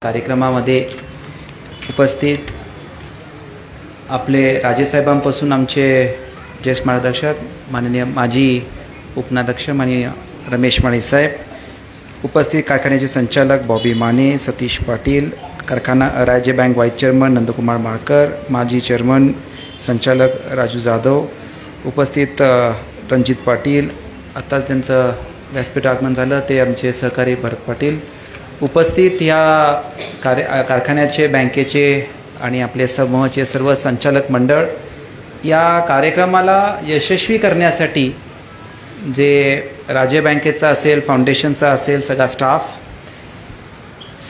कार्यक्रमामध्ये उपस्थित आपले राजेसाहेबांपासून आमचे ज्येष्ठ मार्गदर्शक माननीय माजी उपनाध्यक्ष माननीय रमेश माळी साहेब, उपस्थित कारखान्याचे संचालक बॉबी माने, सतीश पाटील, कारखाना राज्य bank vice chairman Nandkumar Malkar, माजी चेअरमन संचालक राजू जाधव, उपस्थित रणजित पाटील, आत्ताच त्यांचं व्यासपीठ आगमन झालं ते आमचे सहकारी भरत पाटील, उपस्थित या कारखान्याचे बँकेचे आणि आपले समूहाचे सर्व संचालक मंडळ, या कार्यक्रमाला यशस्वी करण्यासाठी जे राज्य बँकेचा असेल, फाउंडेशनचा असेल, सगळा स्टाफ,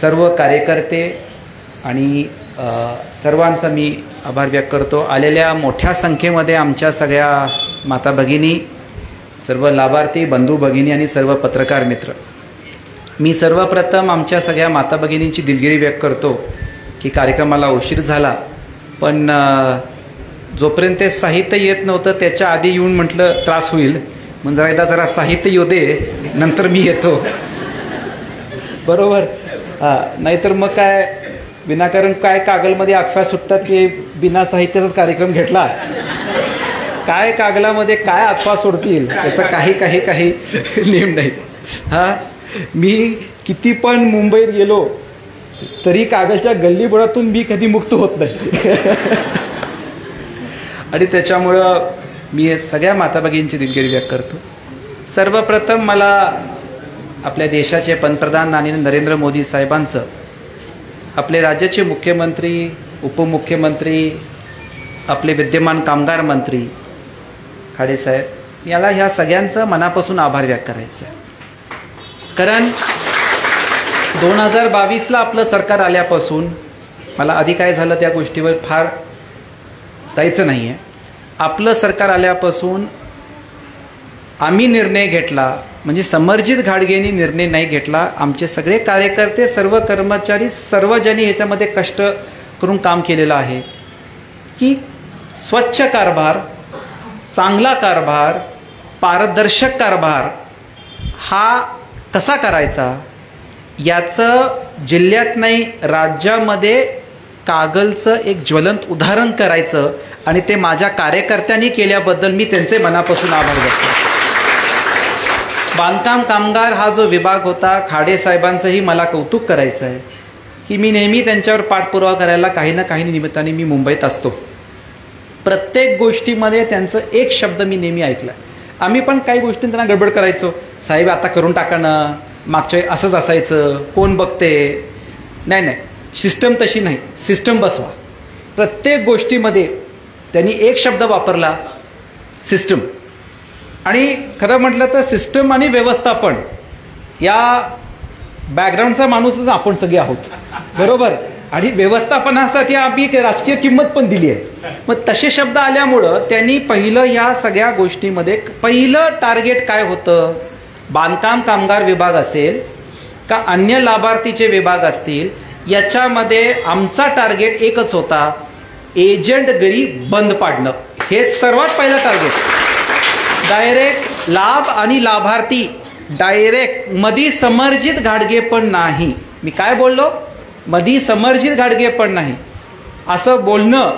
सर्व कार्यकर्ते आणि सर्वांचा मी आभार व्यक्त करतो. आलेल्या मोठ्या संख्येमध्ये आमच्या सगळ्या माता भगिनी, सर्व लाभार्थी बंधू भगिनी आणि सर्व पत्रकार मित्र, मी सर्वप्रथम आमच्या सगळ्या माता भगिनींची दिलगिरी व्यक्त करतो की कार्यक्रमाला उशीर झाला, पण जोपर्यंत ते साहित्य येत नव्हतं त्याच्या आधी येऊन म्हटलं त्रास होईल, म्हणजे जरा साहित्य येऊ दे, नंतर मी येतो. बरोबर. नाहीतर मग काय विनाकारण काय कागलमध्ये अफवा सुटतात की बिना साहित्याचाच कार्यक्रम घेतला. काय कागलामध्ये काय अफवा सोडतील त्याचा काही नेम नाही. मी किती पण मुंबईत गेलो तरी कागलच्या गल्लीबोळातून मी कधी मुक्त होत नाही. आणि त्याच्यामुळं मी सगळ्या माता भगिनींची दिलगिरी व्यक्त करतो. सर्वप्रथम मला आपल्या देशाचे पंतप्रधान आणि नरेंद्र मोदी साहेबांचं, आपले राज्याचे मुख्यमंत्री, उपमुख्यमंत्री, आपले विद्यमान कामगार मंत्री खाडे साहेब, याला ह्या सगळ्यांचं मनापासून आभार व्यक्त करायचं आहे. कारण 2022ला आपलं सरकार आल्यापासून, मला आधी काय झालं त्या गोष्टीवर फार जायचं नाही आहे, आपलं सरकार आल्यापासून आम्ही निर्णय घेतला, म्हणजे समरजित घाटगेंनी निर्णय नाही घेतला, आमचे सगळे कार्यकर्ते, सर्व कर्मचारी, सर्वजणी ह्याच्यामध्ये कष्ट करून काम केलेलं आहे की स्वच्छ कारभार, चांगला कारभार, पारदर्शक कारभार हा कसा करायचा याचं जिल्ह्यात नाही राज्यामध्ये कागलचं एक ज्वलंत उदाहरण करायचं, आणि ते माझ्या कार्यकर्त्यांनी केल्याबद्दल मी त्यांचे मनापासून आभार व्यक्त करतो. बांधकाम कामगार हा जो विभाग होता, खाडे साहेबांचंही मला कौतुक करायचं आहे की मी नेहमी त्यांच्यावर पाठपुरावा करायला काही ना काही निमित्ताने मी मुंबईत असतो. प्रत्येक गोष्टीमध्ये त्यांचं एक शब्द मी नेहमी ऐकला. आम्ही पण काही गोष्टी त्यांना गडबड करायचो, साहेब आता करून टाका ना, मागच्या असंच असायचं, कोण बघते. नाही, सिस्टम तशी नाही, सिस्टम बसवा. प्रत्येक गोष्टीमध्ये त्यांनी एक शब्द वापरला, सिस्टम. आणि खरं म्हटलं तर सिस्टम आणि व्यवस्थापन या बॅकग्राऊंडचा माणूसच आपण सगळे आहोत, बरोबर. आणि व्यवस्थापनासाठी आम्ही राजकीय किंमत पण दिली आहे. मग तसे शब्द आल्यामुळं त्यांनी पहिलं ह्या सगळ्या गोष्टीमध्ये पहिलं टार्गेट काय होतं, बांधकाम कामगार विभाग असेल का अन्य लाभार्थीचे विभाग असतील, याच्यामध्ये आमचा टार्गेट एकच होता, एजंटगिरी बंद पाडणं. हे सर्वात पहिलं टार्गेट. डायरेक्ट लाभ आणि लाभार्थी डायरेक्ट, मधी समरजित घाटगे पण नाही. मी काय बोललो, मधी समरजित घाटगे पण नाही. असं बोलणं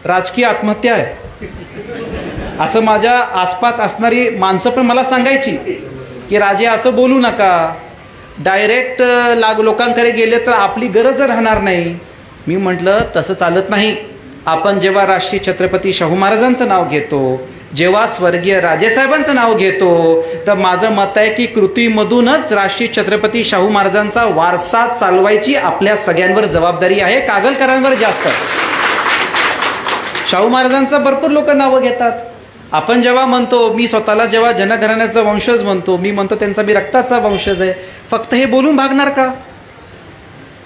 राजकीय आत्महत्या आहे, असं माझ्या आसपास असणारी माणसं पण मला सांगायची की राजे असं बोलू नका, डायरेक्ट लोकांकडे गेले तर आपली गरज राहणार नाही. मी म्हटलं तसं चालत नाही. आपण जेव्हा राष्ट्रीय छत्रपती शाहू महाराजांचं नाव घेतो, जेव्हा स्वर्गीय राजेसाहेबांचं नाव घेतो, तर माझं मत आहे की कृतीमधूनच राष्ट्रीय छत्रपती शाहू महाराजांचा वारसा चालवायची आपल्या सगळ्यांवर जबाबदारी आहे, कागलकरांवर जास्त. शाहू महाराजांचं भरपूर लोक नावं घेतात. आपण जेव्हा म्हणतो, मी स्वतःला जेव्हा जनघराण्याचा वंशज म्हणतो, मी म्हणतो त्यांचा मी रक्ताचा वंशज आहे, फक्त हे बोलून भागणार का.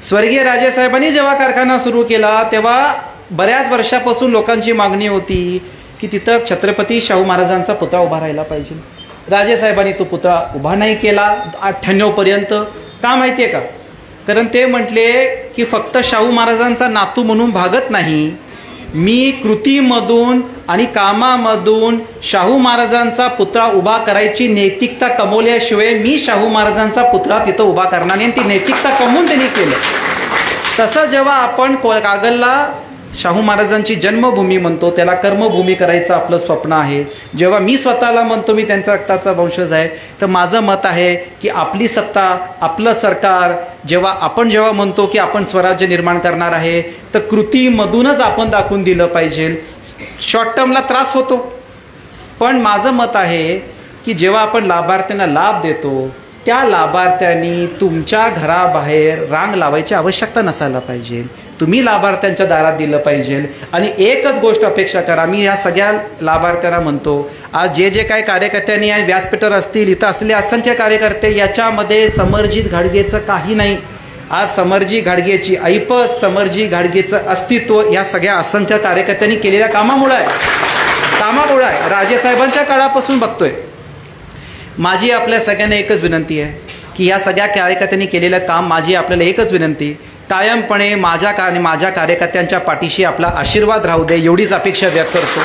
स्वर्गीय राजेसाहेबांनी जेव्हा कारखाना सुरू केला तेव्हा बऱ्याच वर्षापासून लोकांची मागणी होती की तिथं छत्रपती शाहू महाराजांचा पुतळा उभा राहिला पाहिजे. राजेसाहेबांनी तो पुतळा उभा नाही केला 98 पर्यंत. का माहितीये का, कारण ते म्हटले की फक्त शाहू महाराजांचा नातू म्हणून भागत नाही, मी कृतीमधून आणि कामामधून शाहू महाराजांचा पुतळा उभा करायची नैतिकता कमवल्याशिवाय मी शाहू महाराजांचा पुतळा तिथं उभा करणार नाही. ती नैतिकता कमवून त्यांनी केलं. तसं जेव्हा आपण कागलला शाहू महाराजांची जन्मभूमी म्हणतो, त्याला कर्मभूमी करायचं आपलं स्वप्न आहे, जेव्हा मी स्वतःला म्हणतो मी त्यांचा रक्ताचा वंशज आहे, तर माझं मत आहे की आपली सत्ता, आपलं सरकार, जेव्हा म्हणतो की आपण स्वराज्य निर्माण करणार आहे, तर कृतीमधूनच आपण दाखवून दिलं पाहिजे. शॉर्ट टर्मला त्रास होतो, पण माझं मत आहे की जेव्हा आपण लाभार्थ्यांना लाभ देतो, त्या लाभार्थ्यांनी तुमच्या घराबाहेर रांग लावायची आवश्यकता नसायला पाहिजे. तुम्ही लाभार्थ्यांच्या दारात दिलं पाहिजे. आणि एकच गोष्ट अपेक्षा करा, मी या सगळ्या लाभार्थ्यांना म्हणतो, आज जे काही कार्यकर्त्यांनी आणि व्यासपीठावर असतील, इथं असलेले असंख्य कार्यकर्ते, याच्यामध्ये समरजित घाडगेचं काही नाही. आज समरजी घाडगेची ऐपत, समरजी घाडगेचं अस्तित्व या सगळ्या असंख्य कार्यकर्त्यांनी केलेल्या कामामुळे आहे. राजेसाहेबांच्या काळापासून बघतोय. माझी आपल्या सगळ्यांना एकच विनंती आहे की या सगळ्या कार्यकर्त्यांनी केलेलं काम, माझी आपल्याला एकच विनंती, कायमपणे माझ्या कार्यकर्त्यांच्या पाठीशी आपला आशीर्वाद राहू दे, एवढीच अपेक्षा व्यक्त करतो.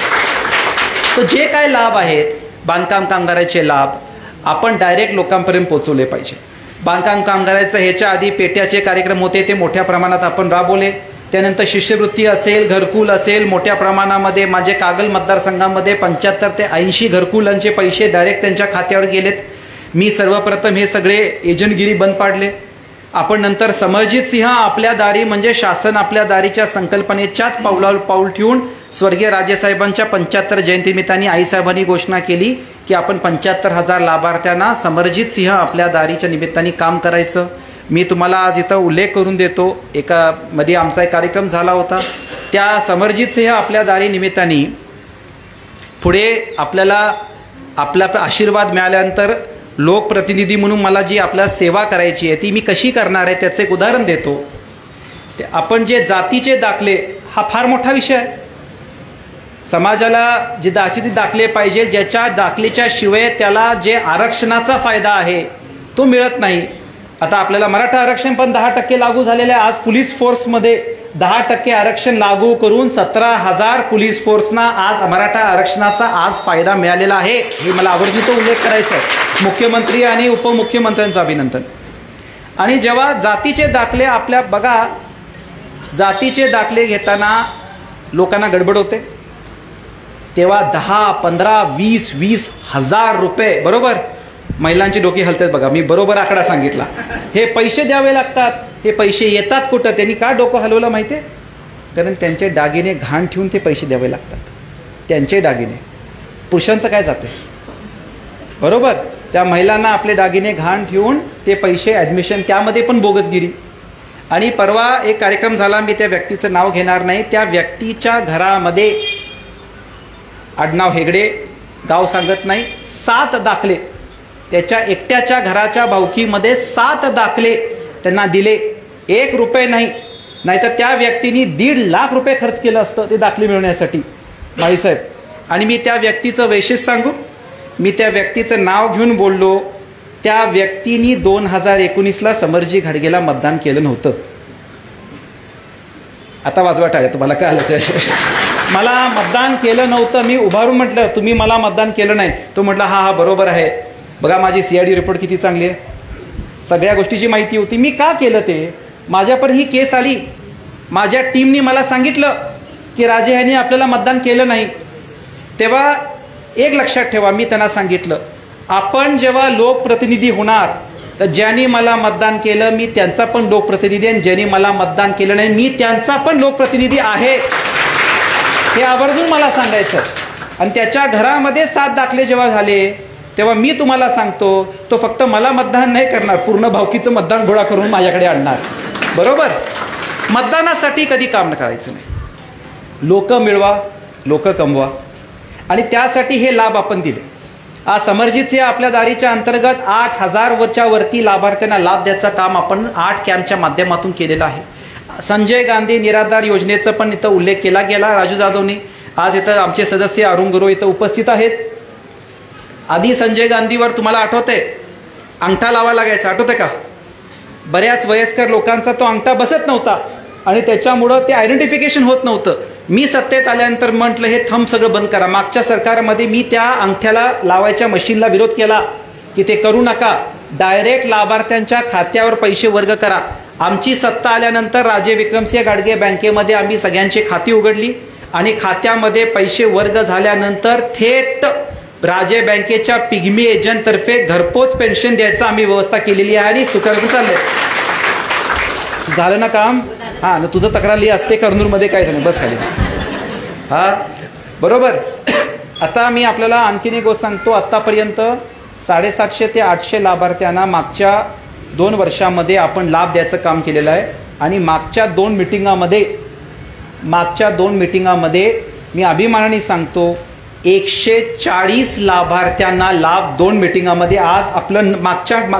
तर जे काय लाभ आहेत, बांधकाम कामगाराचे लाभ आपण डायरेक्ट लोकांपर्यंत पोहोचवले पाहिजे. बांधकाम कामगाराचं ह्याच्या आधी पेट्याचे कार्यक्रम होते, ते मोठ्या प्रमाणात आपण राबवले. त्यानंतर शिष्यवृत्ती असेल, घरकुल असेल, मोठ्या प्रमाणामध्ये माझे कागल मतदारसंघामध्ये 75 ते 80 घरकुलांचे पैसे डायरेक्ट त्यांच्या खात्यावर गेलेत. मी सर्वप्रथम हे सगळे एजंटगिरी बंद पाडले. आपण नंतर समरजित सिंह आपल्या दारी, म्हणजे शासन आपल्या दारीच्या संकल्पनेच्याच पाऊल ठेवून स्वर्गीय राजेसाहेबांच्या 75 जयंतीनिमित्ताने आईसाहेबांनी घोषणा केली की आपण 75,000 लाभार्थ्यांना समरजित सिंह आपल्या दारीच्या निमित्ताने काम करायचं. मी तुम्हाला आज इथं उल्लेख करून देतो, एका मध्ये आमचा एक कार्यक्रम झाला होता, त्या समरजित सिंह आपल्या दारी निमित्ताने पुढे आपल्याला आपला आशीर्वाद मिळाल्यानंतर लोकप्रतिनिधी म्हणून मला जी आपल्याला सेवा करायची आहे ती मी कशी करणार आहे त्याचं एक उदाहरण देतो. ते आपण जे जातीचे दाखले, हा फार मोठा विषय आहे. समाजाला जे जातीचे दाखले पाहिजे, ज्याच्या दाखलेच्या शिवाय त्याला जे आरक्षणाचा फायदा आहे तो मिळत नाही. आता आपल्याला मराठा आरक्षण पण 10% लागू झालेलं आहे. आज पोलीस फोर्समध्ये 10% आरक्षण लागू करून 17,000 पोलीस फोर्सना आज मराठा आरक्षणाचा आज फायदा मिळालेला आहे. हे मला आवर्जून उल्लेख करायचा आहे. मुख्यमंत्री आणि उपमुख्यमंत्र्यांचं अभिनंदन. आणि जेव्हा जातीचे दाखले आपल्या बघा, जातीचे दाखले घेताना लोकांना गडबड होते, तेव्हा 10, 15, 20 हजार रुपये, बरोबर, महिलांची डोकी हलतात बघा, मी बरोबर आकडा सांगितला, हे पैसे द्यावे लागतात. हे पैसे येतात कुठं? त्यांनी का डोकं हलवलं माहितीये? कारण त्यांचे दागिने घाण ठेवून ते पैसे द्यावे लागतात. त्यांचे दागिने, पुरुषांचं काय जाते, बरोबर, त्या महिलांना आपले दागिने घाण ठेवून ते पैसे ऍडमिशन, त्यामध्ये पण बोगसगिरी. आणि परवा एक कार्यक्रम झाला, मी त्या व्यक्तीचं नाव घेणार नाही, त्या व्यक्तीच्या घरामध्ये, आडनाव हेगडे, गाव सांगत नाही, 7 दाखले, त्याच्या एकट्याच्या घराच्या भावकीमध्ये 7 दाखले त्यांना दिले. 1 रुपये नाही, नाहीतर त्या व्यक्तीने 1.5 लाख रुपये खर्च केलं असतं ते दाखले मिळवण्यासाठी, भाईसाहेब. आणि मी त्या व्यक्तीचं वैशिष्ट्य सांगू, मी त्या व्यक्तीचं नाव घेऊन बोललो. त्या व्यक्तीने 2019ला समरजी घाडगेला मतदान केलं नव्हतं. आता वाजवाट आहे, तुम्हाला काय आलं? मला मतदान केलं नव्हतं. मी उभारून म्हटलं, तुम्ही मला मतदान केलं नाही. तो म्हटला, हा बरोबर आहे, बघा माझी CID रिपोर्ट किती चांगली आहे, सगळ्या गोष्टीची माहिती होती. मी का केलं ते, माझ्यापर ही केस आली, माझ्या टीमनी मला सांगितलं की राजे यांनी आपल्याला मतदान केलं नाही. तेव्हा एक लक्षात ठेवा, मी त्यांना सांगितलं, आपण जेव्हा लोकप्रतिनिधी होणार तर ज्यांनी मला मतदान केलं मी त्यांचा पण लोकप्रतिनिधी आहे, ज्यांनी मला मतदान केलं नाही मी त्यांचा पण लोकप्रतिनिधी आहे, हे आवर्जून मला सांगायचं. आणि त्याच्या घरामध्ये 7 दाखले जेव्हा झाले तेव्हा मी तुम्हाला सांगतो, तो फक्त मला मतदान नाही करणार, पूर्ण भावकीचं मतदान गोळा करून माझ्याकडे आणणार, बरोबर. मतदानासाठी कधी काम करायचं नाही, लोक मिळवा, लोक कमवा. आणि त्यासाठी हे लाभ आपण दिले. आज समरजित सिंह आपल्या दारीच्या अंतर्गत 8,000 वरती लाभार्थ्यांना लाभ द्यायचं काम आपण 8 कॅम्पच्या माध्यमातून केलेलं आहे. संजय गांधी निराधार योजनेचा पण इथं उल्लेख केला गेला राजू जाधवनी. आज इथं आमचे सदस्य अरुण गुरु इथं उपस्थित आहेत. आधी संजय गांधीवर तुम्हाला आठवतंय, अंगठा लावायला लागायचा, आठवतंय का? बऱ्याच वयस्कर लोकांचा तो अंगठा बसत नव्हता आणि त्याच्यामुळं ते आयडेंटिफिकेशन होत नव्हतं. मी सत्तेत आल्यानंतर म्हटलं हे थंब सगळं बंद करा. मागच्या सरकारमध्ये मी त्या अंगठ्याला लावायच्या मशीनला विरोध केला की ते करू नका, डायरेक्ट लाभार्थ्यांच्या खात्यावर पैसे वर्ग करा. आमची सत्ता आल्यानंतर राजे विक्रमसिंह गाडगे बँकेमध्ये आम्ही सगळ्यांची खाती उघडली आणि खात्यामध्ये पैसे वर्ग झाल्यानंतर थेट राजे बँकेच्या पिग्मी एजंट तर्फे घरपोच पेन्शन द्यायचं आम्ही व्यवस्था केलेली आहे आणि सुखाने चाललंय. झालं ना काम? हा, तुझं तक्रार असते कर्नूलमध्ये काय झालं, बस खाली. हा बरोबर. आता मी आपल्याला आणखीन एक गोष्ट सांगतो. आतापर्यंत 750 ते 800 लाभार्थ्यांना मागच्या 2 वर्षामध्ये आपण लाभ द्यायचं काम केलेलं आहे आणि मागच्या 2 मिटिंगामध्ये मी अभिमानाने सांगतो 140 लाभार्थ्यांना लाभ 2 मिटिंगामध्ये. आज आपलं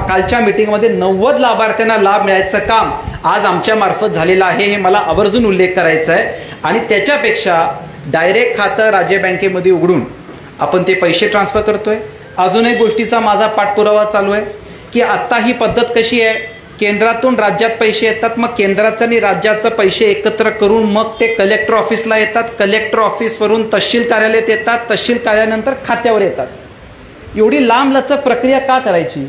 कालच्या मिटिंगमध्ये 90 लाभार्थ्यांना लाभ मिळायचं काम आज आमच्या मार्फत झालेलं आहे, हे मला आवर्जून उल्लेख करायचा आहे. आणि त्याच्यापेक्षा डायरेक्ट खातं राज्य बँकेमध्ये उघडून आपण ते पैसे ट्रान्सफर करतोय. अजून एक गोष्टीचा माझा पाठपुरावा चालू आहे की आता ही पद्धत कशी आहे, केंद्रातून राज्यात पैसे येतात, मग केंद्राचं आणि राज्याचं पैसे एकत्र करून मग ते कलेक्टर ऑफिसला येतात, कलेक्टर ऑफिसवरून तहसील कार्यालयात येतात, तहसील कार्यालयानंतर खात्यावर येतात. एवढी लांब लचक प्रक्रिया का करायची?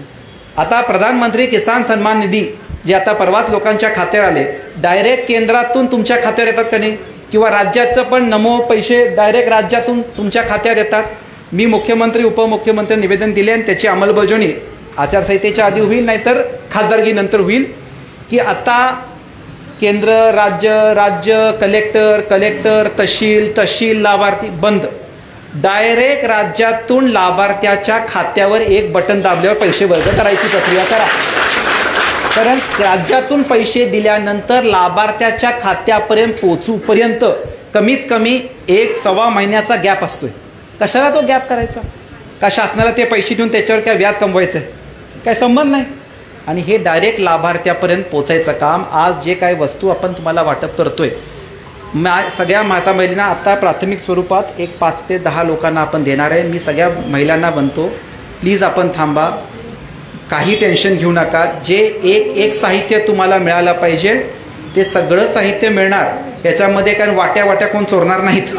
आता प्रधानमंत्री किसान सन्मान निधी जे आता परवाच लोकांच्या खात्यावर आले, डायरेक्ट केंद्रातून तुमच्या खात्यावर येतात का नाही? किंवा राज्याचं पण नमो पैसे डायरेक्ट राज्यातून तुमच्या खात्यात येतात. मी मुख्यमंत्री उपमुख्यमंत्री निवेदन दिले आणि त्याची अंमलबजावणी आचारसंहितेच्या आधी होईल, नाहीतर खासदारकी नंतर होईल, की आता केंद्र राज्य कलेक्टर तहसील लाभार्थी बंद. डायरेक्ट राज्यातून लाभार्थ्याच्या खात्यावर एक बटन दाबल्यावर पैसे वर्ग करायची प्रक्रिया करा. कारण राज्यातून पैसे दिल्यानंतर लाभार्थ्याच्या खात्यापर्यंत पोहोचूपर्यंत कमीत कमी 1-1.25 महिन्याचा गॅप असतोय. कशाला तो गॅप करायचा? का शासनाला ते पैसे देऊन त्याच्यावर काय व्याज कमवायचं आहे? काय संबंध नाही. आणि हे डायरेक्ट लाभार्थ्यापर्यंत पोचायचं काम आज जे काही वस्तू आपण तुम्हाला वाटप करतोय, सगळ्या माता महिलांना आता प्राथमिक स्वरूपात एक 5 ते 10 लोकांना आपण देणार आहे. मी सगळ्या महिलांना म्हणतो, प्लीज आपण थांबा, काही टेन्शन घेऊ नका. जे एक साहित्य तुम्हाला मिळालं पाहिजे ते सगळं साहित्य मिळणार. याच्यामध्ये कारण वाट्या कोण चोरणार नाहीत.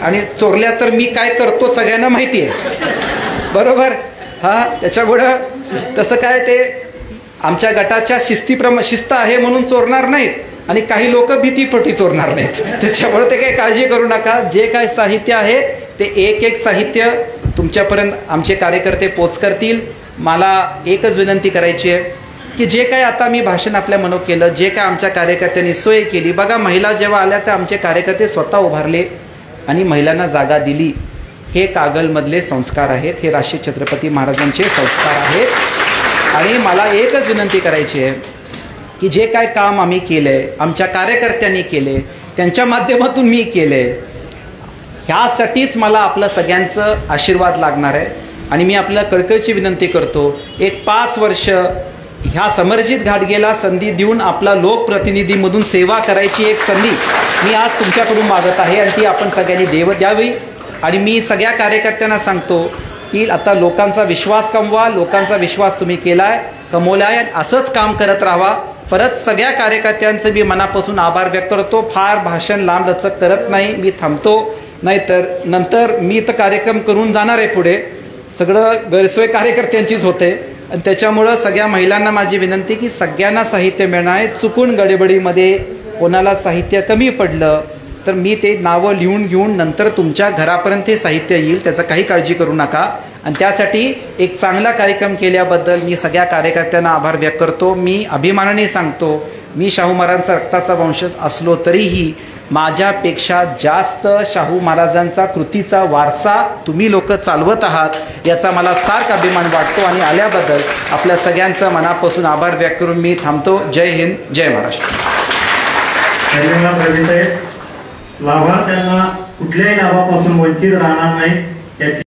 आणि चोरल्या तर मी काय करतो सगळ्यांना माहिती आहे, बरोबर. हा, त्याच्यामुळं तसं काय ते आमच्या गटाच्या शिस्त आहे म्हणून चोरणार नाहीत आणि काही लोक भीतीपोटी चोरणार नाहीत. त्याच्यामुळे ते काही काळजी करू नका. जे काय साहित्य आहे ते एक साहित्य तुमच्यापर्यंत आमचे कार्यकर्ते पोच करतील. मला एकच विनंती करायची आहे की जे काय आता मी भाषण आपल्या मनो केलं, जे काय आमच्या कार्यकर्त्यांनी सोय केली, बघा महिला जेव्हा आल्या तर आमचे कार्यकर्ते स्वतः उभारले आणि महिलांना जागा दिली. हे कागलमधले संस्कार आहेत, हे राष्ट्रीय छत्रपती महाराजांचे संस्कार आहेत. आणि मला एकच विनंती करायची आहे की जे काय काम आम्ही केलंय, आमच्या कार्यकर्त्यांनी केले, त्यांच्या माध्यमातून मी केले, ह्यासाठीच मला आपलं सगळ्यांचं आशीर्वाद लागणार आहे. आणि मी आपल्याला कळकळीची विनंती करतो, एक 5 वर्ष ह्या समरजित घाटगेला संधी देऊन आपला लोकप्रतिनिधीमधून सेवा करायची एक संधी मी आज तुमच्याकडून मागत आहे आणि ती आपण सगळ्यांनी द्यावी. आणि मी सगळ्या कार्यकर्त्यांना सांगतो की आता लोकांचा विश्वास कमवा. लोकांचा विश्वास तुम्ही कमवलाय आणि असंच काम करत राहा. परत सगळ्या कार्यकर्त्यांचे मी मनापासून आभार व्यक्त करतो. फार भाषण लांब लचक करत नाही, मी थांबतो, नाहीतर नंतर मी तर कार्यक्रम करून जाणार आहे पुढे. सगळं गैरसोय कार्यकर्त्यांचीच होते आणि त्याच्यामुळं सगळ्या महिलांना माझी विनंती की सगळ्यांना साहित्य मिळणार आहे. चुकून गडबडीमध्ये कोणाला साहित्य कमी पडलं तर मी ते नावं लिहून घेऊन नंतर तुमच्या घरापर्यंत हे साहित्य येईल, त्याचं काही काळजी करू नका. आणि त्यासाठी एक चांगला कार्यक्रम केल्याबद्दल मी सगळ्या कार्यकर्त्यांना आभार व्यक्त करतो. मी अभिमानाने सांगतो, मी शाहू महाराजांचा रक्ताचा वंशज असलो तरीही माझ्यापेक्षा जास्त शाहू महाराजांचा कृतीचा वारसा तुम्ही लोक चालवत आहात याचा मला सार्थ अभिमान वाटतो. आणि आल्याबद्दल आपल्या सगळ्यांचं मनापासून आभार व्यक्त करून मी थांबतो. जय हिंद, जय महाराष्ट्र. लाभार्थ्यांना कुठल्याही लाभापासून वंचित राहणार नाही याची